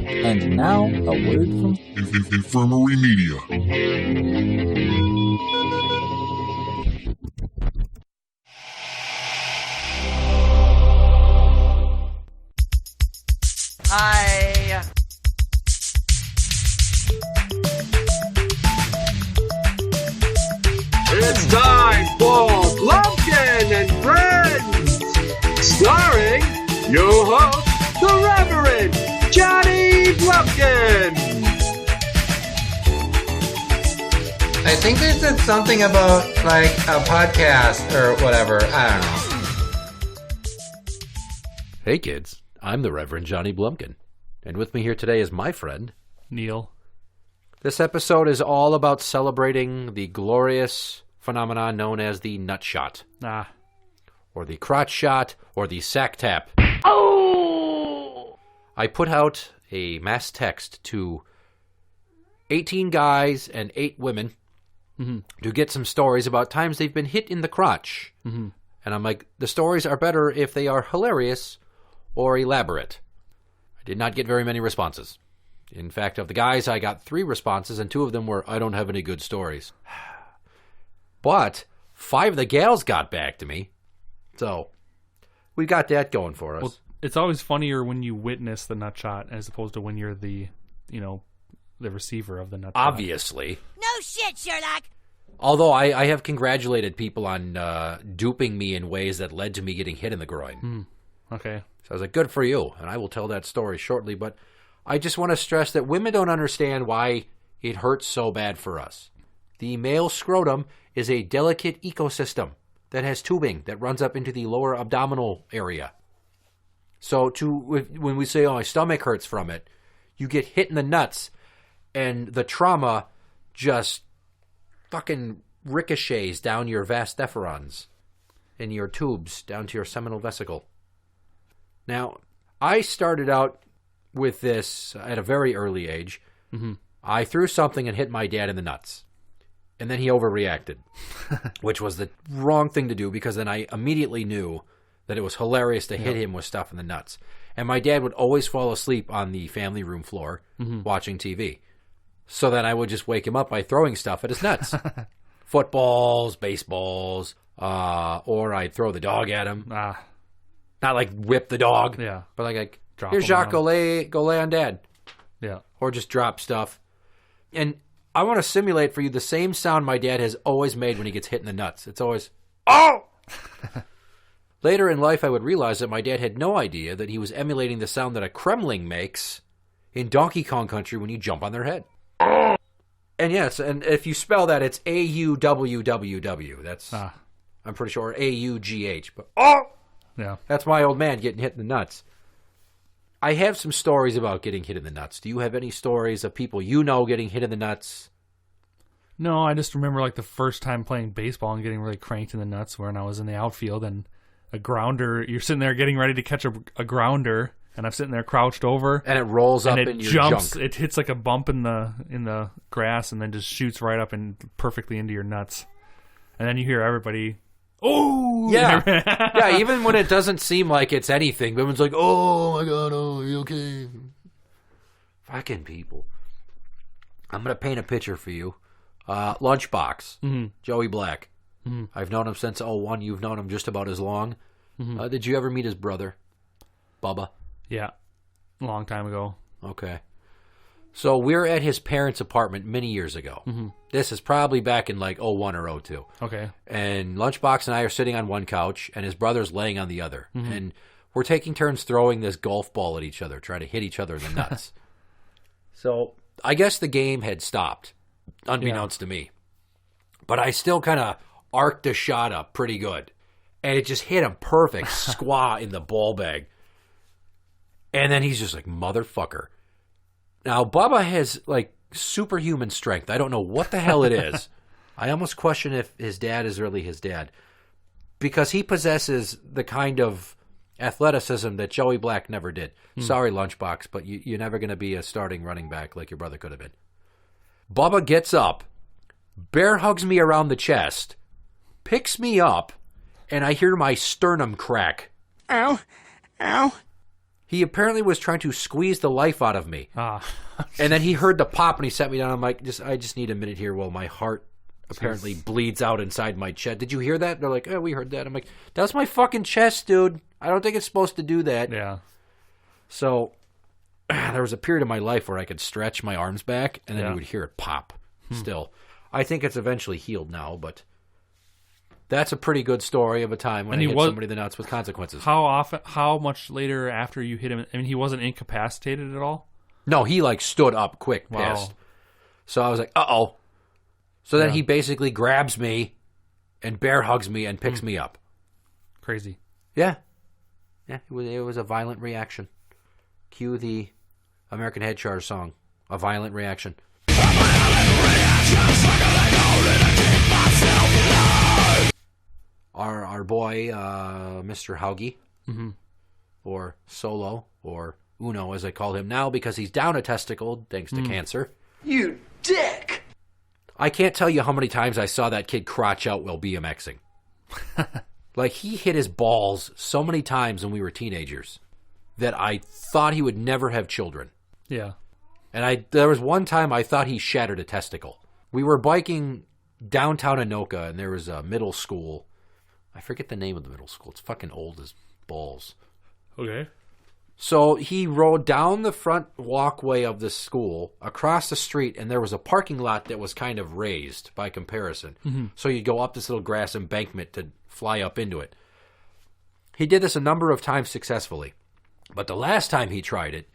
And now, a word from Infirmary Media. Hi. It's time for Blumpkin and Friends, starring your host, the Reverend Johnny Blumpkin. I think they said something about, like, a podcast or whatever. I don't know. Hey kids, I'm the Reverend Johnny Blumpkin, and with me here today is my friend, Neil. This episode is all about celebrating the glorious phenomenon known as the nut shot. Or the crotch shot, or the sack tap. Oh! I put out a mass text to 18 guys and 8 women to get some stories about times they've been hit in the crotch. And I'm like, the stories are better if they are hilarious or elaborate. I did not get very many responses. In fact, of the guys, I got 3 responses, and 2 of them were, I don't have any good stories. But 5 of the gals got back to me. So, we got that going for us. Well, it's always funnier when you witness the nut shot as opposed to when you're the receiver of the nut shot. Obviously. No shit, Sherlock. Although I have congratulated people on duping me in ways that led to me getting hit in the groin. Okay. So I was like, good for you. And I will tell that story shortly. But I just want to stress that women don't understand why it hurts so bad for us. The male scrotum is a delicate ecosystem that has tubing that runs up into the lower abdominal area. So when we say, oh, my stomach hurts from it, you get hit in the nuts, and the trauma just fucking ricochets down your vas deferens and your tubes down to your seminal vesicle. Now, I started out with this at a very early age. I threw something and hit my dad in the nuts. And then he overreacted, which was the wrong thing to do because then I immediately knew that it was hilarious to hit him with stuff in the nuts. And my dad would always fall asleep on the family room floor watching TV. So then I would just wake him up by throwing stuff at his nuts. Footballs, baseballs, or I'd throw the dog at him. Not like whip the dog, but like drop here, Jacques, down. go lay on Dad. Yeah. Or just drop stuff. And I want to simulate for you the same sound my dad has always made when he gets hit in the nuts. It's always, oh! Later in life, I would realize that my dad had no idea that he was emulating the sound that a Kremling makes in Donkey Kong Country when you jump on their head. And yes, and if you spell that, it's A-U-W-W-W. That's, I'm pretty sure, A-U-G-H. But, oh! Yeah. That's my old man getting hit in the nuts. I have some stories about getting hit in the nuts. Do you have any stories of people you know getting hit in the nuts? No, I just remember like the first time playing baseball and getting really cranked in the nuts when I was in the outfield and a grounder, you're sitting there getting ready to catch a grounder and I'm sitting there crouched over. And it rolls up and in it your jumps, junk. It hits like a bump in the grass and then just shoots right up and perfectly into your nuts. And then you hear everybody, oh! Yeah. Yeah, even when it doesn't seem like it's anything, everyone's like, oh my God, oh, are you okay? Fucking people. I'm going to paint a picture for you. Lunchbox, Joey Black. I've known him since 01. You've known him just about as long. Did you ever meet his brother, Bubba? Yeah, a long time ago. Okay. So we're at his parents' apartment many years ago. This is probably back in like 01 or 02. Okay. And Lunchbox and I are sitting on one couch, and his brother's laying on the other. And we're taking turns throwing this golf ball at each other, trying to hit each other in the nuts. So I guess the game had stopped, unbeknownst to me. But I still kind of arced the shot up pretty good. And it just hit him perfect, squaw in the ball bag. And then he's just like, motherfucker. Now, Bubba has, like, superhuman strength. I don't know what the hell it is. I almost question if his dad is really his dad. Because he possesses the kind of athleticism that Joey Black never did. Sorry, Lunchbox, but you're never going to be a starting running back like your brother could have been. Bubba gets up, bear hugs me around the chest, picks me up, and I hear my sternum crack. Ow. Ow. He apparently was trying to squeeze the life out of me. Ah. And then he heard the pop and he set me down. I'm like, I just need a minute here while my heart apparently bleeds out inside my chest. Did you hear that? They're like, oh, we heard that. I'm like, that's my fucking chest, dude. I don't think it's supposed to do that. Yeah. So there was a period of my life where I could stretch my arms back and then you would hear it pop still. I think it's eventually healed now, but that's a pretty good story of a time when I hit somebody in the nuts with consequences. How much later after you hit him? I mean, he wasn't incapacitated at all? No, he like stood up quick, Wow. pissed. So I was like, uh-oh. So then he basically grabs me and bear hugs me and picks me up. Crazy. Yeah. Yeah, it was a violent reaction. Cue the American Head Charge song, A Violent Reaction. Our boy, Mr. Haugie, or Solo, or Uno as I call him now because he's down a testicle thanks to cancer. You dick! I can't tell you how many times I saw that kid crotch out while BMXing. Like, he hit his balls so many times when we were teenagers that I thought he would never have children. Yeah. And there was one time I thought he shattered a testicle. We were biking downtown Anoka, and there was a middle school. I forget the name of the middle school. It's fucking old as balls. Okay. So he rode down the front walkway of the school, across the street, and there was a parking lot that was kind of raised by comparison. So you'd go up this little grass embankment to fly up into it. He did this a number of times successfully. But the last time he tried it,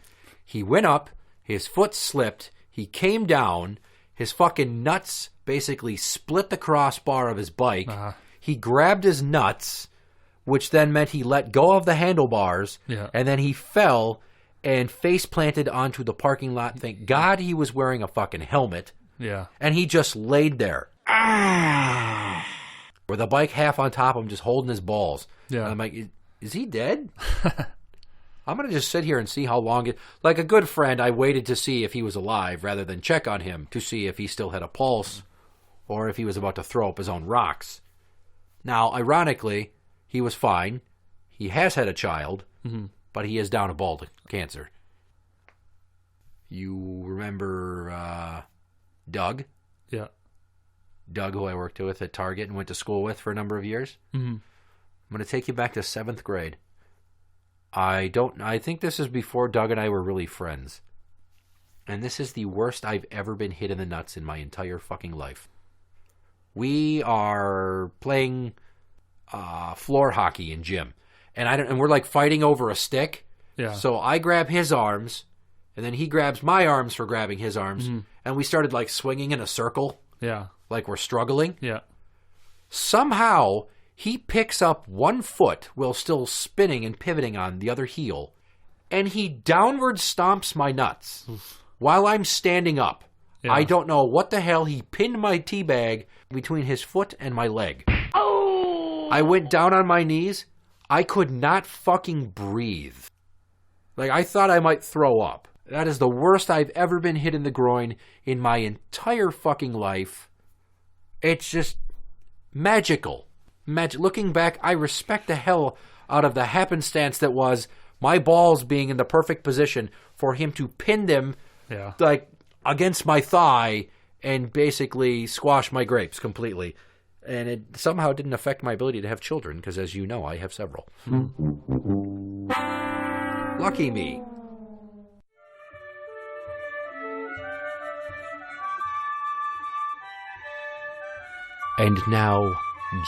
he went up, his foot slipped, he came down, his fucking nuts basically split the crossbar of his bike. He grabbed his nuts, which then meant he let go of the handlebars, and then he fell and face planted onto the parking lot. Thank God he was wearing a fucking helmet. Yeah. And he just laid there. With a bike half on top of him, just holding his balls. Yeah. And I'm like, is he dead? I'm going to just sit here and see how long it... Like a good friend, I waited to see if he was alive rather than check on him to see if he still had a pulse or if he was about to throw up his own rocks. Now, ironically, he was fine. He has had a child, but he is down a ball to cancer. You remember Doug? Yeah. Doug, who I worked with at Target and went to school with for a number of years? I'm going to take you back to 7th grade. I think this is before Doug and I were really friends. And this is the worst I've ever been hit in the nuts in my entire fucking life. We are playing floor hockey in gym. And we're like fighting over a stick. Yeah. So I grab his arms, and then he grabs my arms for grabbing his arms. And we started like swinging in a circle. Yeah. Like we're struggling. Yeah. Somehow, he picks up one foot while still spinning and pivoting on the other heel, and he downward stomps my nuts while I'm standing up. Yeah. I don't know what the hell. He pinned my tea bag between his foot and my leg. Oh! I went down on my knees. I could not fucking breathe. Like, I thought I might throw up. That is the worst I've ever been hit in the groin in my entire fucking life. It's just magical. Looking back, I respect the hell out of the happenstance that was my balls being in the perfect position for him to pin them like against my thigh and basically squash my grapes completely. And it somehow didn't affect my ability to have children because, as you know, I have several. Lucky me. And now,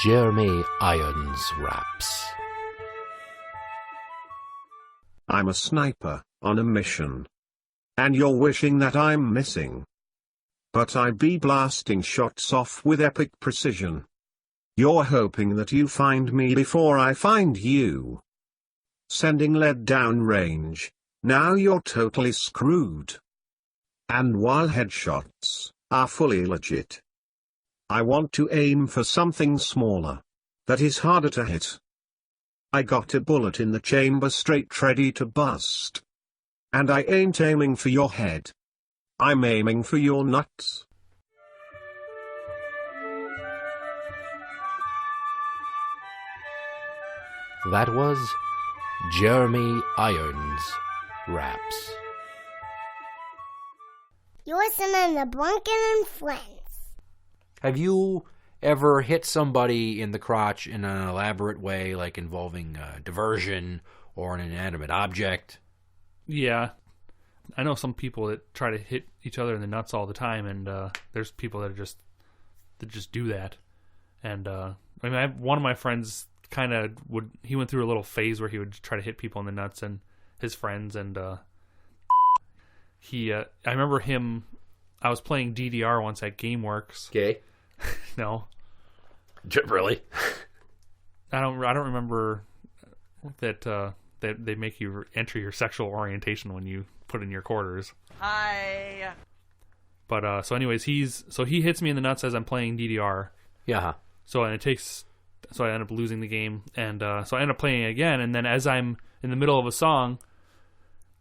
Jeremy Irons raps. I'm a sniper, on a mission. And you're wishing that I'm missing. But I be blasting shots off with epic precision. You're hoping that you find me before I find you. Sending lead down range, now you're totally screwed. And while headshots are fully legit, I want to aim for something smaller, that is harder to hit. I got a bullet in the chamber straight ready to bust. And I ain't aiming for your head. I'm aiming for your nuts. That was Jeremy Irons Raps. You're listening to Blumpkin and Friends. Have you ever hit somebody in the crotch in an elaborate way, like involving diversion or an inanimate object? Yeah. I know some people that try to hit each other in the nuts all the time, and there's people that just do that. And one of my friends he went through a little phase where he would try to hit people in the nuts and his friends, and I remember him. I was playing DDR once at GameWorks. Gay? No. Really? I don't remember that they make you enter your sexual orientation when you put in your quarters. Hi. But so anyways, he hits me in the nuts as I'm playing DDR. Yeah. So I end up losing the game, and so I end up playing it again. And then as I'm in the middle of a song,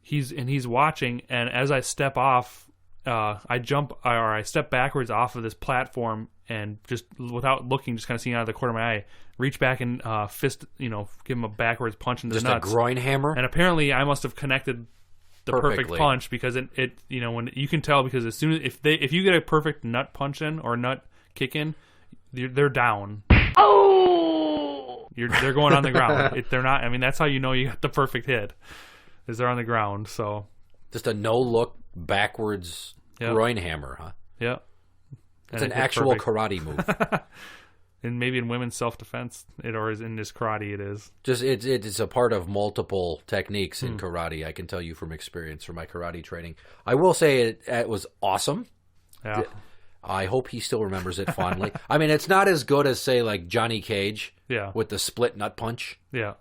he's watching, and as I step off, I step backwards off of this platform, and just without looking, just kind of seeing out of the corner of my eye, reach back and fist, give him a backwards punch into the nuts. Just a groin hammer? And apparently I must have connected the perfect punch, because it when you can tell, because as soon as if you get a perfect nut punch in or nut kick in, they're down. Oh! They're going on the ground. They're not. I mean, that's how you know you got the perfect hit, is they're on the ground. So just a no-look backwards groin hammer, huh? Yeah. It's an actual karate move. And maybe in women's self-defense, or in this karate, it is. Just it's a part of multiple techniques in karate. I can tell you from experience from my karate training. I will say it was awesome. Yeah. I hope he still remembers it fondly. I mean, it's not as good as, say, like Johnny Cage with the split nut punch. Yeah.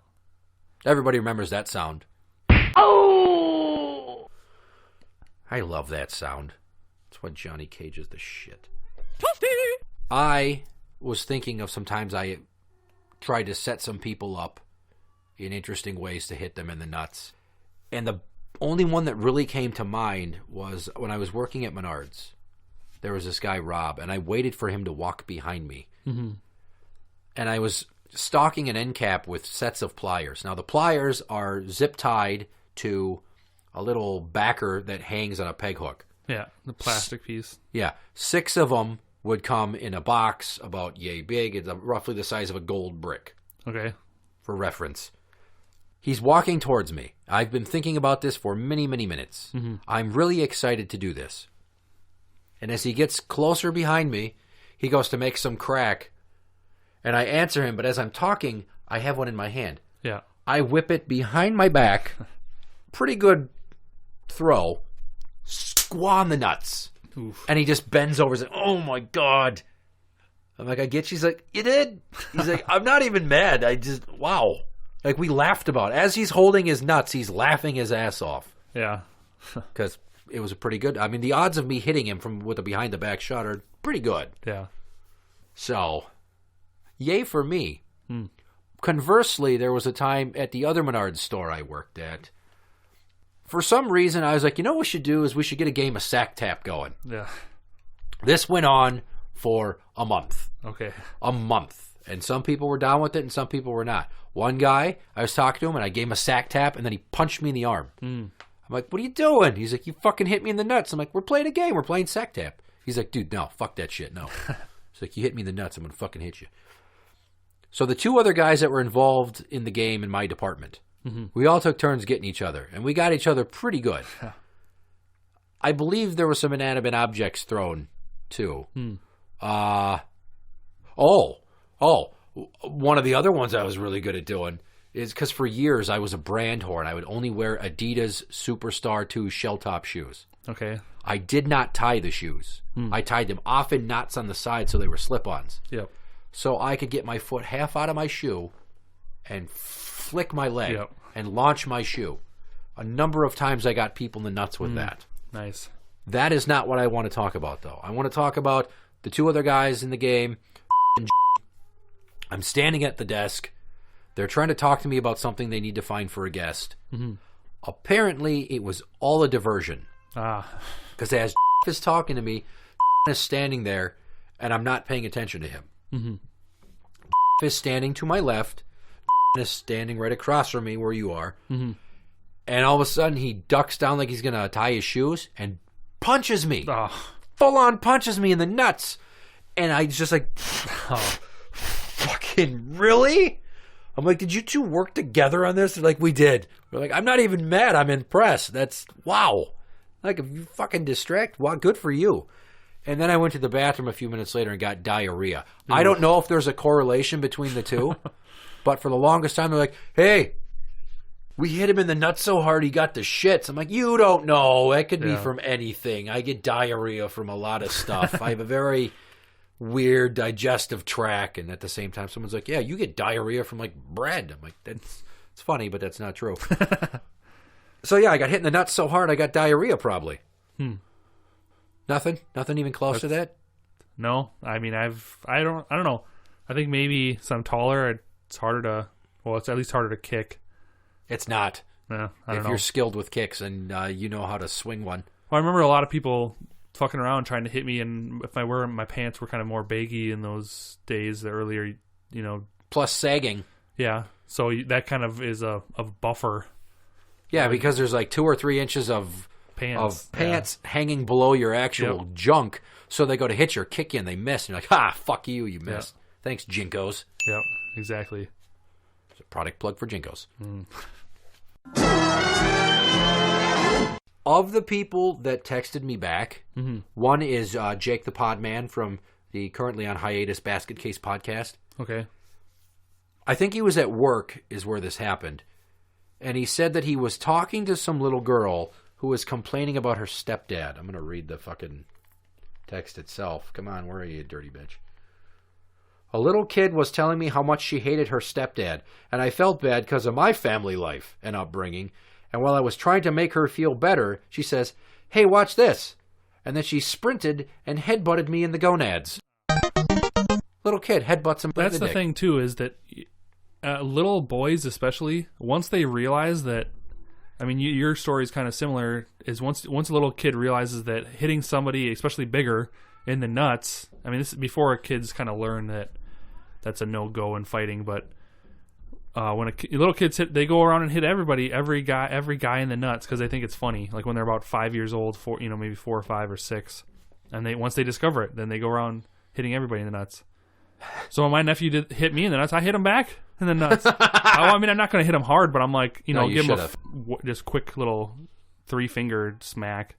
Everybody remembers that sound. Oh! I love that sound. That's why Johnny Cage is the shit. I was thinking of sometimes I tried to set some people up in interesting ways to hit them in the nuts. And the only one that really came to mind was when I was working at Menards. There was this guy, Rob, and I waited for him to walk behind me. Mm-hmm. And I was stalking an end cap with sets of pliers. Now, the pliers are zip-tied to a little backer that hangs on a peg hook. Yeah, the plastic piece. Yeah, 6 of them would come in a box about yay big. It's roughly the size of a gold brick. Okay. For reference. He's walking towards me. I've been thinking about this for many, many minutes. Mm-hmm. I'm really excited to do this. And as he gets closer behind me, he goes to make some crack. And I answer him, but as I'm talking, I have one in my hand. Yeah. I whip it behind my back. Pretty good throw. Squaw in the nuts. Oof. And he just bends over and says, "Oh my God." I'm like, "I get you." He's like, "You did?" He's like, "I'm not even mad. Wow." Like, we laughed about it. As he's holding his nuts, he's laughing his ass off. Yeah. Because it was a pretty good. I mean, the odds of me hitting him with a behind the back shot are pretty good. Yeah. So, yay for me. Conversely, there was a time at the other Menards store I worked at. For some reason, I was like, you know what we should do is we should get a game of sack tap going. Yeah. This went on for a month. Okay. A month. And some people were down with it and some people were not. One guy, I was talking to him and I gave him a sack tap and then he punched me in the arm. I'm like, "What are you doing?" He's like, "You fucking hit me in the nuts." I'm like, "We're playing a game. We're playing sack tap." He's like, "Dude, no, fuck that shit, no." He's like, "You hit me in the nuts, I'm going to fucking hit you." So the 2 other guys that were involved in the game in my department, we all took turns getting each other, and we got each other pretty good. I believe there were some inanimate objects thrown, too. One of the other ones I was really good at doing is because for years I was a brand whore, and I would only wear Adidas Superstar 2 shell-top shoes. Okay. I did not tie the shoes. I tied them off in knots on the side so they were slip-ons. Yep. So I could get my foot half out of my shoe and flick my leg and launch my shoe. A number of times I got people in the nuts with that. Nice. That is not what I want to talk about, though. I want to talk about the 2 other guys in the game. I'm standing at the desk. They're trying to talk to me about something they need to find for a guest. Apparently, it was all a diversion. Because as is talking to me, is standing there, and I'm not paying attention to him. Is standing to my left, is standing right across from me where you are, And all of a sudden, he ducks down like he's going to tie his shoes and punches me. Oh. Full on punches me in the nuts. And I was just like, oh, fucking really? I'm like, did you two work together on this? They're like, we did. We're like, I'm not even mad. I'm impressed. That's, wow. Like, if you fucking distract, wow, good for you. And then I went to the bathroom a few minutes later and got diarrhea. Ooh. I don't know if there's a correlation between the two, but for the longest time, they're like, hey, we hit him in the nuts so hard he got the shits. I'm like, you don't know. That could be from anything. I get diarrhea from a lot of stuff. I have a very weird digestive tract, and at the same time, someone's like, yeah, you get diarrhea from, like, bread. I'm like, it's funny, but that's not true. So, yeah, I got hit in the nuts so hard I got diarrhea probably. Nothing even close to that? No. I mean, I don't know. I think maybe I'm taller, it's harder to, well, it's at least harder to kick. It's not. Yeah, I don't know. If you're skilled with kicks and you know how to swing one. Well, I remember a lot of people fucking around trying to hit me, and if my pants were kind of more baggy in those days, the earlier, you know. Plus sagging. Yeah, so that kind of is a buffer. Yeah, because there's like 2 or 3 inches of pants hanging below your actual junk, so they go to hit you or kick you and they miss, and you're like, ha, fuck you, you missed. Thanks, Jinkos. Yep, exactly. It's a product plug for Jinkos. Of the people that texted me back, one is Jake the Podman from the currently on hiatus Basket Case podcast. Okay. I think he was at work is where this happened. And he said that he was talking to some little girl who was complaining about her stepdad. I'm going to read the fucking text itself. Come on, where are you, dirty bitch? A little kid was telling me how much she hated her stepdad, and I felt bad because of my family life and upbringing. And while I was trying to make her feel better, she says, hey, watch this. And then she sprinted and headbutted me in the gonads. Little kid headbutts him. That's the thing, too, is that little boys especially, once they realize that, I mean, your story is kind of similar, is once a little kid realizes that hitting somebody, especially bigger, in the nuts, I mean, this is before kids kind of learn that that's a no-go in fighting, but when little kids hit, they go around and hit every guy in the nuts because they think it's funny. Like when they're about 5 years old, maybe 4 or 5 or 6, and once they discover it, then they go around hitting everybody in the nuts. So when my nephew did hit me in the nuts, I hit him back in the nuts. I mean, I'm not going to hit him hard, but I'm like, give him just quick little 3-fingered smack.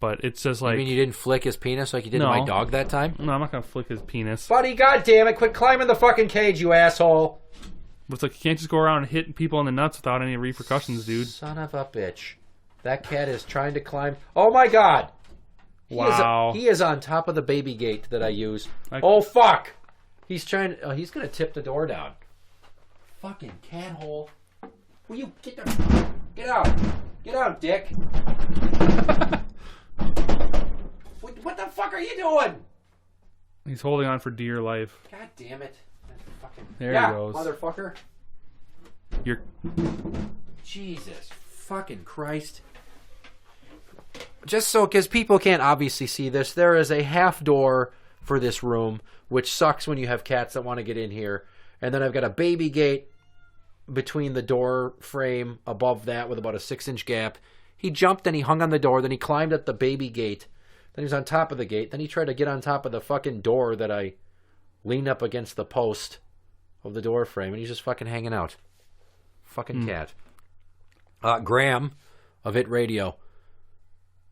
But it's just like... You mean you didn't flick his penis like you did to my dog that time? No, I'm not going to flick his penis. Buddy, goddammit, quit climbing the fucking cage, you asshole. But it's like, you can't just go around and hit people in the nuts without any repercussions, dude. Son of a bitch. That cat is trying to climb... Oh, my God. Wow. He is on top of the baby gate that I use. Oh, fuck. He's trying... Oh, he's going to tip the door down. Fucking cat hole. Will you get out. Get out, dick. What the fuck are you doing? He's holding on for dear life. God damn it. There he goes. Motherfucker. You're... Jesus fucking Christ. Just so, because people can't obviously see this, there is a half door for this room, which sucks when you have cats that want to get in here. And then I've got a baby gate between the door frame above that with about a 6-inch gap. He jumped and he hung on the door, then he climbed at the baby gate. Then he was on top of the gate. Then he tried to get on top of the fucking door that I leaned up against the post of the door frame, and he's just fucking hanging out. Fucking cat. Graham of It Radio.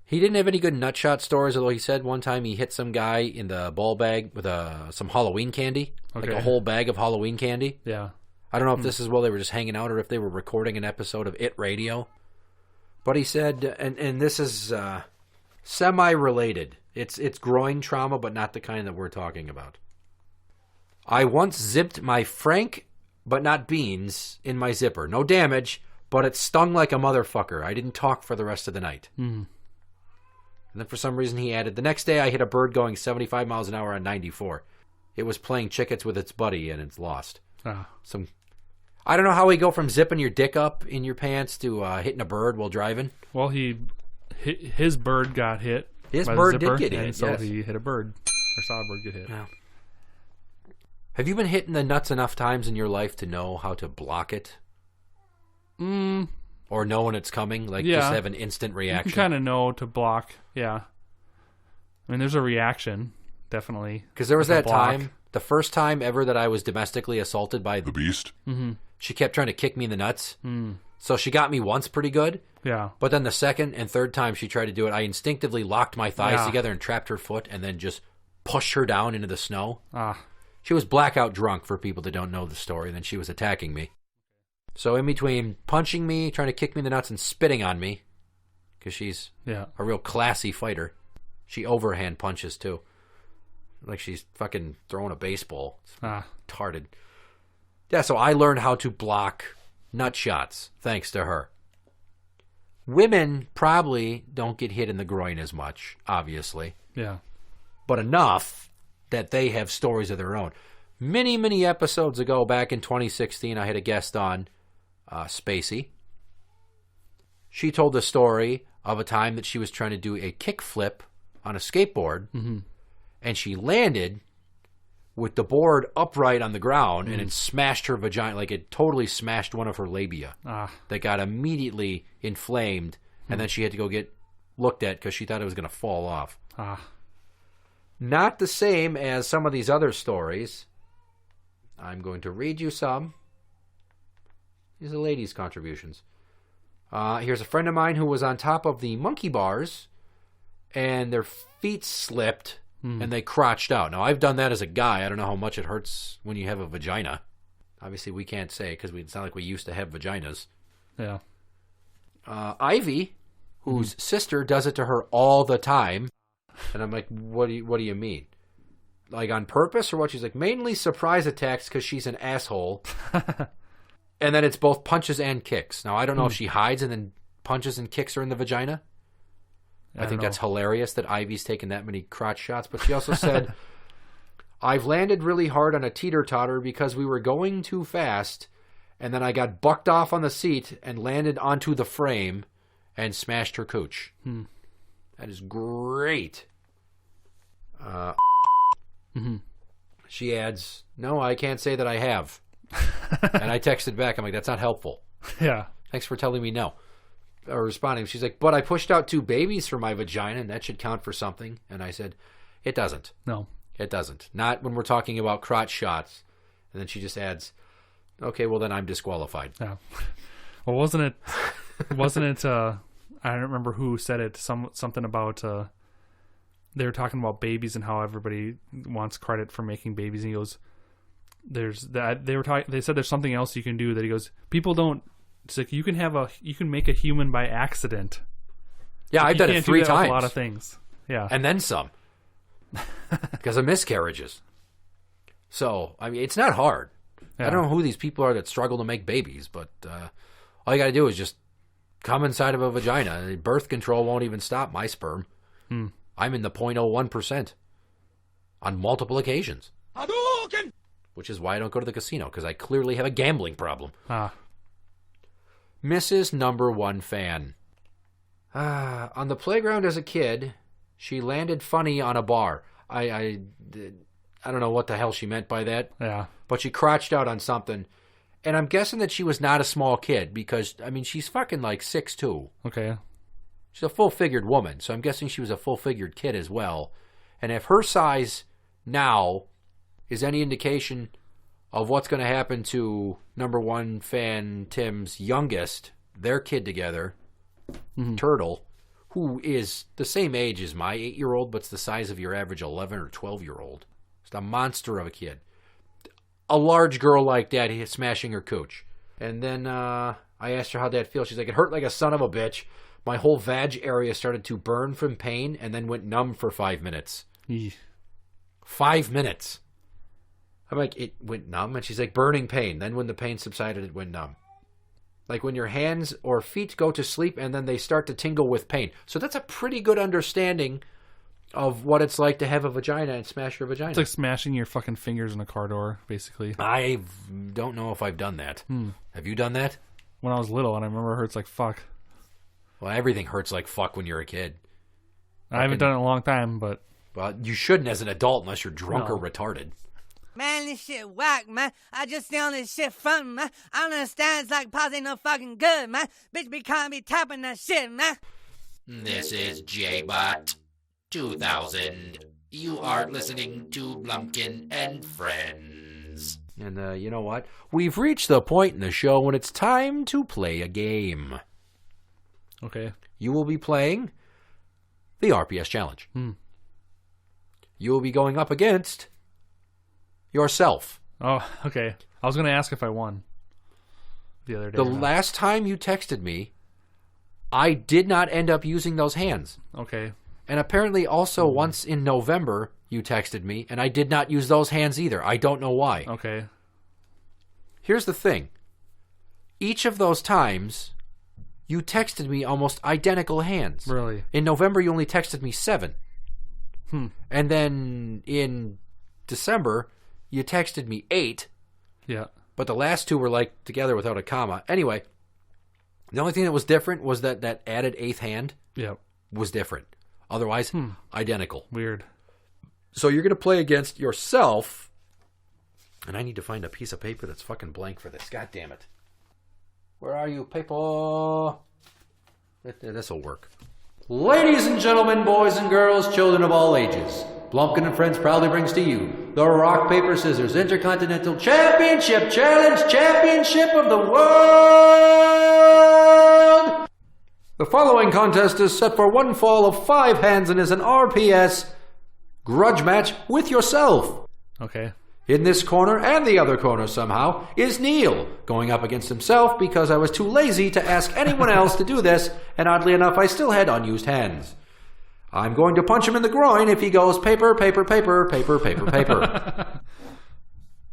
He didn't have any good nutshot stories, although he said one time he hit some guy in the ball bag with some Halloween candy. Okay. Like a whole bag of Halloween candy. Yeah. I don't know if this is while they were just hanging out or if they were recording an episode of It Radio. But he said, and this is semi-related. It's groin trauma, but not the kind that we're talking about. I once zipped my Frank, but not beans, in my zipper. No damage, but it stung like a motherfucker. I didn't talk for the rest of the night. And then for some reason he added, the next day I hit a bird going 75 miles an hour on 94. It was playing chickens with its buddy, and it's lost. I don't know how we go from zipping your dick up in your pants to hitting a bird while driving. Well, his bird got hit. His bird did get hit, and so he hit a bird. Or saw a bird get hit. Yeah. Have you been hit in the nuts enough times in your life to know how to block it? or know when it's coming, like Yeah. just have an instant You reaction. can kind of know to block. Yeah. I mean, there's a reaction, definitely. Because there was Like a that block. time, the first time ever that I was domestically assaulted by The Beast. she kept trying to kick me in the nuts. So she got me once pretty good. Yeah. But then the second and third time she tried to do it, I instinctively locked my thighs Yeah. together and trapped her foot and then just pushed her down into the snow. Ah. She was blackout drunk, for people that don't know the story, and then she was attacking me. So in between punching me, trying to kick me in the nuts, and spitting on me, because she's Yeah. a real classy fighter, she overhand punches too. Like she's fucking throwing a baseball. It's Ah. retarded. Yeah, so I learned how to block nut shots, thanks to her. Women probably don't get hit in the groin as much, obviously, Yeah. but enough that they have stories of their own. Many, many episodes ago, back in 2016, I had a guest on, Spacey. She told the story of a time that she was trying to do a kickflip on a skateboard, and she landed with the board upright on the ground, and it smashed her vagina, like it totally smashed one of her labia. Ah. That got immediately inflamed, and then she had to go get looked at because she thought it was going to fall off. Ah. Not the same as some of these other stories. I'm going to read you some. These are ladies' contributions. Here's a friend of mine who was on top of the monkey bars, and their feet slipped, and they crotched out. Now, I've done that as a guy. I don't know how much it hurts when you have a vagina. Obviously, we can't say because it's not like we used to have vaginas. Yeah. Ivy, whose sister does it to her all the time, and I'm like, what do you mean? Like on purpose or what? She's like, mainly surprise attacks because she's an asshole. And then it's both punches and kicks. Now, I don't know if she hides and then punches and kicks her in the vagina. I think that's hilarious that Ivy's taken that many crotch shots. But she also said, I've landed really hard on a teeter-totter because we were going too fast, and then I got bucked off on the seat and landed onto the frame and smashed her cooch. That is great. She adds, no, I can't say that I have. And I texted back, I'm like, that's not helpful. Yeah. Thanks for telling me no. Or responding. She's like, but I pushed out 2 babies for my vagina, and that should count for something. And I said, it doesn't. No. It doesn't. Not when we're talking about crotch shots. And then she just adds, okay, well, then I'm disqualified. Yeah. Well, wasn't it, I don't remember who said it, something about, they were talking about babies and how everybody wants credit for making babies. And he goes, there's that, they said there's something else you can do that he goes, people don't, it's like you can make a human by accident. Yeah, Like, I've done it 3 with times. a lot of things. Yeah. And then some. Because of miscarriages. So, I mean, it's not hard. Yeah. I don't know who these people are that struggle to make babies, but all you got to do is just come inside of a vagina. Birth control won't even stop my sperm. I'm in the 0.01% on multiple occasions. Hadouken! Which is why I don't go to the casino, because I clearly have a gambling problem. Mrs. Number 1 fan. On the playground as a kid, she landed funny on a bar. I don't know what the hell she meant by that. Yeah. But she crotched out on something. And I'm guessing that she was not a small kid because, I mean, she's fucking like 6'2". Okay. She's a full-figured woman, so I'm guessing she was a full-figured kid as well. And if her size now is any indication of what's going to happen to number 1 fan Tim's youngest, their kid together, Turtle, who is the same age as my 8-year-old, but's the size of your average 11 or 12-year-old. Just a monster of a kid. A large girl like that smashing her cooch. And then I asked her how that feels. She's like, it hurt like a son of a bitch. My whole vag area started to burn from pain and then went numb for 5 minutes. 5 minutes. I'm like, it went numb? And she's like, burning pain. Then when the pain subsided, it went numb. Like when your hands or feet go to sleep and then they start to tingle with pain. So that's a pretty good understanding of what it's like to have a vagina and smash your vagina. It's like smashing your fucking fingers in a car door, basically. I don't know if I've done that. Have you done that? When I was little, and I remember it hurts like fuck. Well, everything hurts like fuck when you're a kid. I haven't done it in a long time, but... Well, you shouldn't as an adult unless you're drunk No. or retarded. Man, this shit whack, man. I just stay on this shit front, man. I don't understand. It's like pause ain't no fucking good, man. Bitch be calling me tapping that shit, man. This is J-Bot 2000. You are listening to Blumpkin and Friends. And you know what? We've reached the point in the show when it's time to play a game. Okay. You will be playing the RPS Challenge. You will be going up against yourself. Oh, okay. I was going to ask if I won the other day. The last time you texted me, I did not end up using those hands. Okay. And apparently also once in November, you texted me, and I did not use those hands either. I don't know why. Okay. Here's the thing. Each of those times, you texted me almost identical hands. Really? In November, you only texted me 7. And then in December, you texted me 8. Yeah. But the last 2 were like together without a comma. Anyway, the only thing that was different was that added 8th hand was different. Otherwise, identical. Weird. So you're going to play against yourself. And I need to find a piece of paper that's fucking blank for this. God damn it. Where are you, paper? This will work. Ladies and gentlemen, boys and girls, children of all ages, Blumpkin and Friends proudly brings to you the Rock, Paper, Scissors Intercontinental Championship Challenge Championship of the World! The following contest is set for one fall of 5 hands and is an RPS grudge match with yourself. Okay. In this corner and the other corner somehow is Neil, going up against himself because I was too lazy to ask anyone else to do this, and oddly enough I still had unused hands. I'm going to punch him in the groin if he goes paper, paper, paper, paper, paper, paper.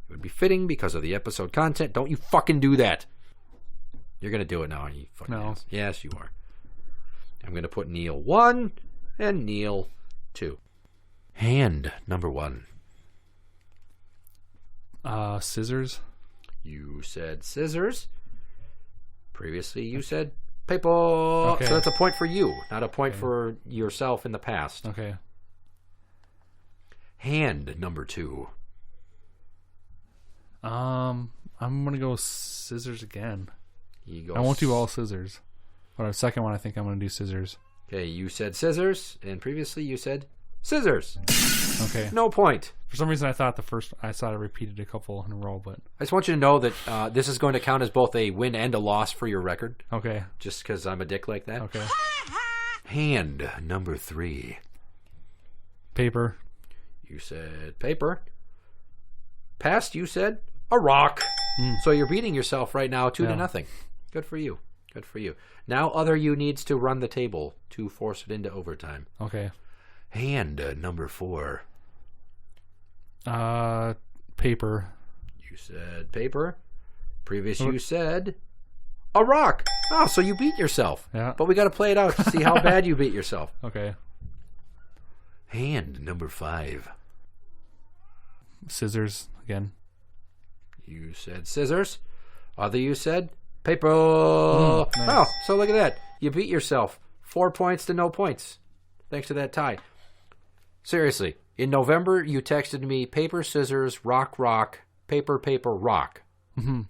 It would be fitting because of the episode content. Don't you fucking do that. You're going to do it now, aren't you? Fucking No. ass. Yes, you are. I'm going to put Neil 1 and Neil 2. Hand number 1. Scissors. You said scissors. Previously, you said paper. Okay. So that's a point for you, not a point for yourself in the past. Okay. Hand number 2. I'm gonna go scissors again. You go I won't do all scissors, but the second one I think I'm gonna do scissors. Okay, you said scissors, and previously you said scissors. Okay. No point. For some reason, I thought I saw it repeated a couple in a row, but I just want you to know that this is going to count as both a win and a loss for your record. okay. Just because I'm a dick like that. Okay. Hand number 3. Paper. You said paper. Past, you said a rock. So you're beating yourself right now 2-0. Good for you. Good for you. Now other you needs to run the table to force it into overtime. Okay. Hand number 4. Paper. You said paper. Previous you said a rock. Oh, so you beat yourself. Yeah. But we got to play it out to see how bad you beat yourself. Okay. Hand number 5. Scissors again. You said scissors. Other you said paper. Nice. Oh, so look at that. You beat yourself. 4 points to no points. Thanks to that tie. Seriously, in November, you texted me paper, scissors, rock, rock, paper, paper, rock. Mm-hmm.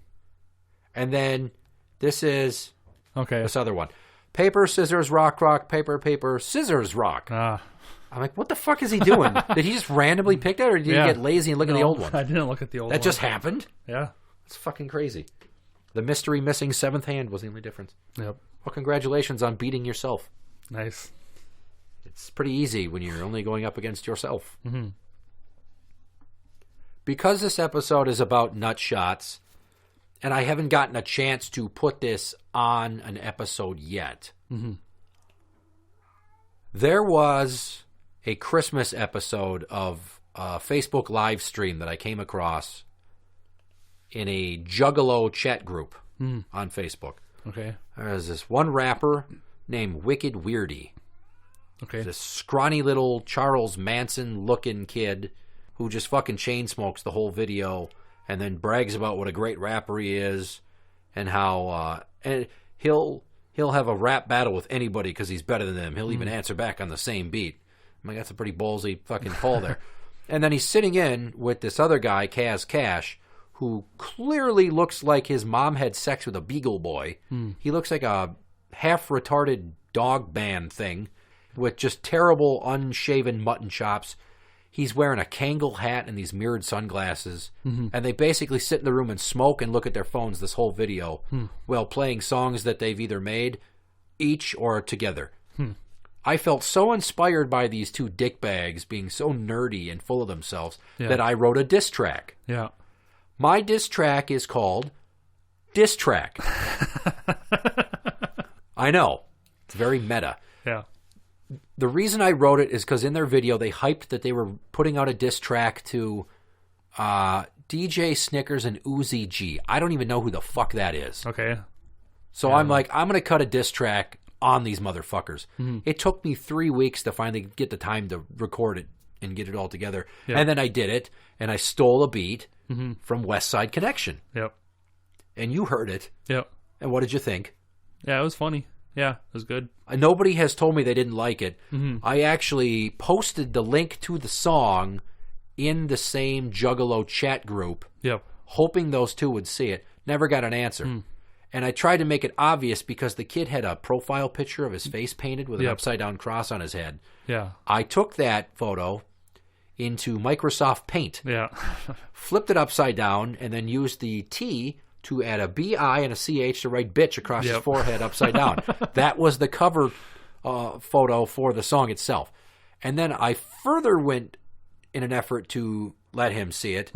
And then this is Okay. this other one. Paper, scissors, rock, rock, paper, paper, scissors, rock. I'm like, what the fuck is he doing? Did he just randomly pick that, or did he get lazy and look at the old one? I didn't look at the old one. That just happened? Yeah. It's fucking crazy. The mystery missing 7th hand was the only difference. Yep. Well, congratulations on beating yourself. Nice. It's pretty easy when you're only going up against yourself. Mm-hmm. Because this episode is about nut shots, and I haven't gotten a chance to put this on an episode yet, there was a Christmas episode of a Facebook live stream that I came across in a Juggalo chat group on Facebook. Okay. There's this one rapper named Wicked Weirdy. Okay. This scrawny little Charles Manson-looking kid who just fucking chain smokes the whole video and then brags about what a great rapper he is and how and he'll have a rap battle with anybody because he's better than them. He'll even answer back on the same beat. I mean, that's a pretty ballsy fucking pull there. And then he's sitting in with this other guy, Kaz Cash, who clearly looks like his mom had sex with a Beagle Boy. He looks like a half-retarded dog band thing with just terrible unshaven mutton chops. He's wearing a Kangol hat and these mirrored sunglasses. And they basically sit in the room and smoke and look at their phones this whole video while playing songs that they've either made each or together. I felt so inspired by these two dickbags being so nerdy and full of themselves that I wrote a diss track. Yeah. My diss track is called Diss Track. I know. It's very meta. Yeah. The reason I wrote it is because in their video, they hyped that they were putting out a diss track to DJ Snickers and Uzi G. I don't even know who the fuck that is. Okay. So I'm like, I'm going to cut a diss track on these motherfuckers. It took me 3 weeks to finally get the time to record it and get it all together. Yep. And then I did it, and I stole a beat from West Side Connection. Yep. And you heard it. Yep. And what did you think? Yeah, it was funny. Yeah, it was good. Nobody has told me they didn't like it. I actually posted the link to the song in the same Juggalo chat group, hoping those two would see it. Never got an answer. And I tried to make it obvious because the kid had a profile picture of his face painted with an upside-down cross on his head. Yeah. I took that photo into Microsoft Paint, flipped it upside down, and then used the T to add a B-I and a C-H to write bitch across his forehead upside down. That was the cover photo for the song itself. And then I further went in an effort to let him see it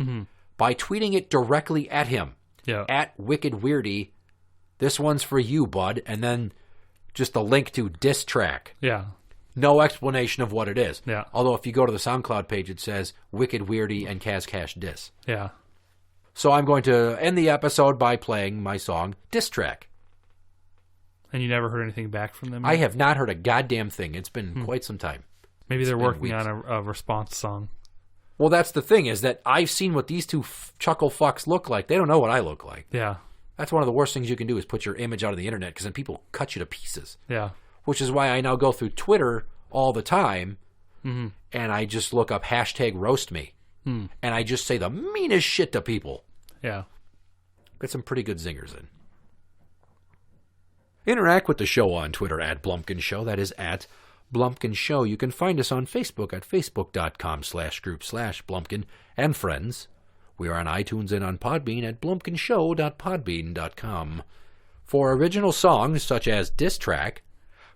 by tweeting it directly at him, at Wicked Weirdy. This one's for you, bud. And then just a link to diss track. Yeah. No explanation of what it is. Yeah. Although if you go to the SoundCloud page, it says Wicked Weirdy and Kaz Cash diss. Yeah. So I'm going to end the episode by playing my song, Diss Track. And you never heard anything back from them? I have not heard a goddamn thing. It's been quite some time. Maybe It's they're been working weeks. on a response song. Well, that's the thing, is that I've seen what these two chuckle fucks look like. They don't know what I look like. Yeah. That's one of the worst things you can do is put your image out on the internet, because then people cut you to pieces. Yeah. Which is why I now go through Twitter all the time, and I just look up hashtag roast me. And I just say the meanest shit to people. Yeah. Got some pretty good zingers in. Interact with the show on Twitter at Blumpkin Show. That is at Blumpkin Show. You can find us on Facebook at facebook.com/group/Blumpkin and friends. We are on iTunes and on Podbean at blumpkinshow.podbean.com. For original songs such as Diss Track,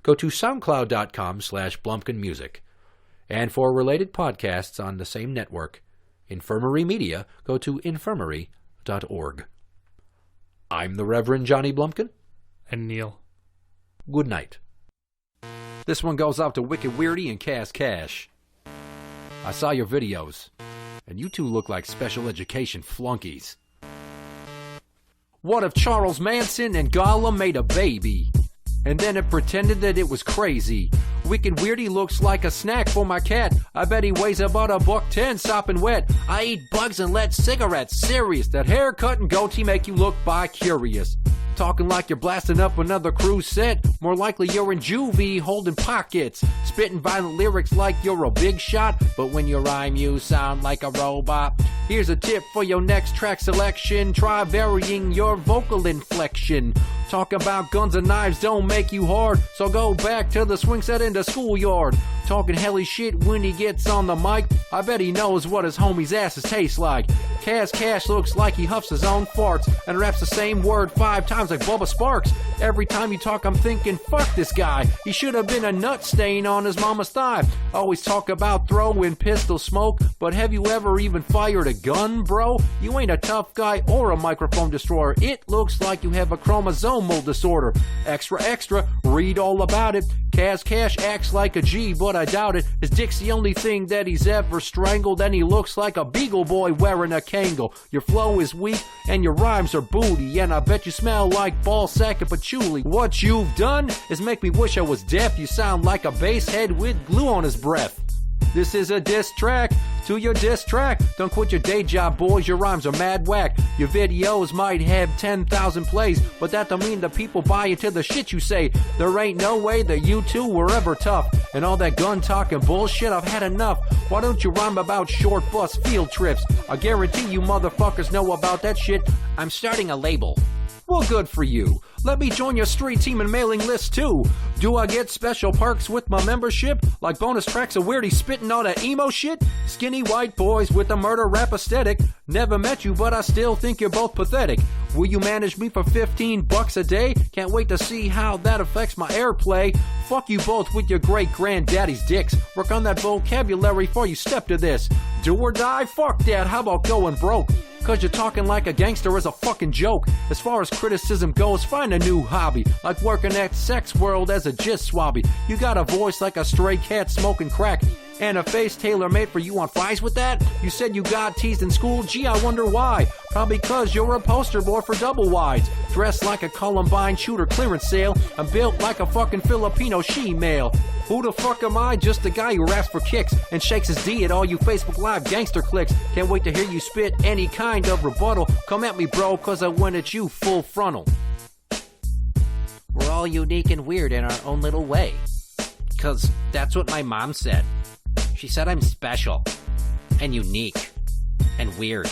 go to soundcloud.com/BlumpkinMusic. And for related podcasts on the same network, Infirmary Media, go to infirmary.org. I'm the Reverend Johnny Blumpkin. And Neil. Good night. This one goes out to Wicked Weirdy and Kaz Cash. I saw your videos, and you two look like special education flunkies. What if Charles Manson and Gollum made a baby? And then it pretended that it was crazy. Wicked Weirdy looks like a snack for my cat. I bet he weighs about $1.10 sopping wet. I eat bugs and let cigarettes. Serious, that haircut and goatee make you look bi-curious. Talking like you're blasting up another cruise set. More likely you're in juvie holding pockets. Spitting violent lyrics like you're a big shot. But when you rhyme you sound like a robot. Here's a tip for your next track selection. Try varying your vocal inflection. Talk about guns and knives don't make you hard. So go back to the swing set in the schoolyard. Talking helly shit when he gets on the mic. I bet he knows what his homie's asses taste like. Kaz Cash looks like he huffs his own farts and raps the same word 5 times like Bubba Sparks. Every time you talk I'm thinking, fuck this guy. He should have been a nut stain on his mama's thigh. Always talk about throwing pistol smoke, but have you ever even fired a gun, bro? You ain't a tough guy or a microphone destroyer. It looks like you have a chromosomal disorder. Extra, extra, read all about it. Kaz Cash acts like a G, but I doubt it. His dick's the only thing that he's ever strangled, and he looks like a Beagle Boy wearing a Kangol. Your flow is weak, and your rhymes are booty, and I bet you smell like ball sack and patchouli. What you've done is make me wish I was deaf. You sound like a bass head with glue on his breath. This is a diss track to your diss track. Don't quit your day job, boys. Your rhymes are mad whack. Your videos might have 10,000 plays, but that don't mean the people buy into the shit you say. There ain't no way that you two were ever tough. And all that gun talk and bullshit, I've had enough. Why don't you rhyme about short bus field trips? I guarantee you motherfuckers know about that shit. I'm starting a label. Well, good for you. Let me join your street team and mailing list too. Do I get special perks with my membership? Like bonus tracks of Weirdy spitting all that emo shit? Skinny white boys with a murder rap aesthetic. Never met you, but I still think you're both pathetic. Will you manage me for $15 a day? Can't wait to see how that affects my airplay. Fuck you both with your great granddaddy's dicks. Work on that vocabulary before you step to this. Do or die? Fuck that. How about going broke? Cause you're talking like a gangster is a fucking joke. As far as criticism goes, find a new hobby. Like working at Sex World as a jizz swabby. You got a voice like a stray cat smoking crack. And a face tailor-made for you on fries with that? You said you got teased in school? Gee, I wonder why. Probably cause you're a poster boy for double wides. Dressed like a Columbine shooter clearance sale. I'm built like a fucking Filipino she-male. Who the fuck am I? Just a guy who raps for kicks and shakes his D at all you Facebook Live gangster clicks. Can't wait to hear you spit any kind of rebuttal. Come at me, bro, cause I went at you full frontal. We're all unique and weird in our own little way. Cause that's what my mom said. She said I'm special and unique and weird.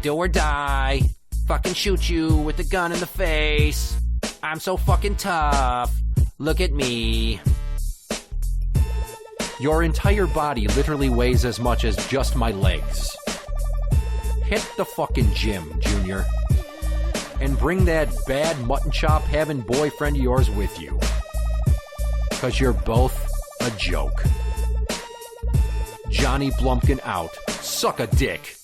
Do or die. Fucking shoot you with a gun in the face. I'm so fucking tough. Look at me. Your entire body literally weighs as much as just my legs. Hit the fucking gym, Junior. And bring that bad mutton chop having boyfriend of yours with you. Cause you're both a joke. Johnny Blumpkin out. Suck a dick.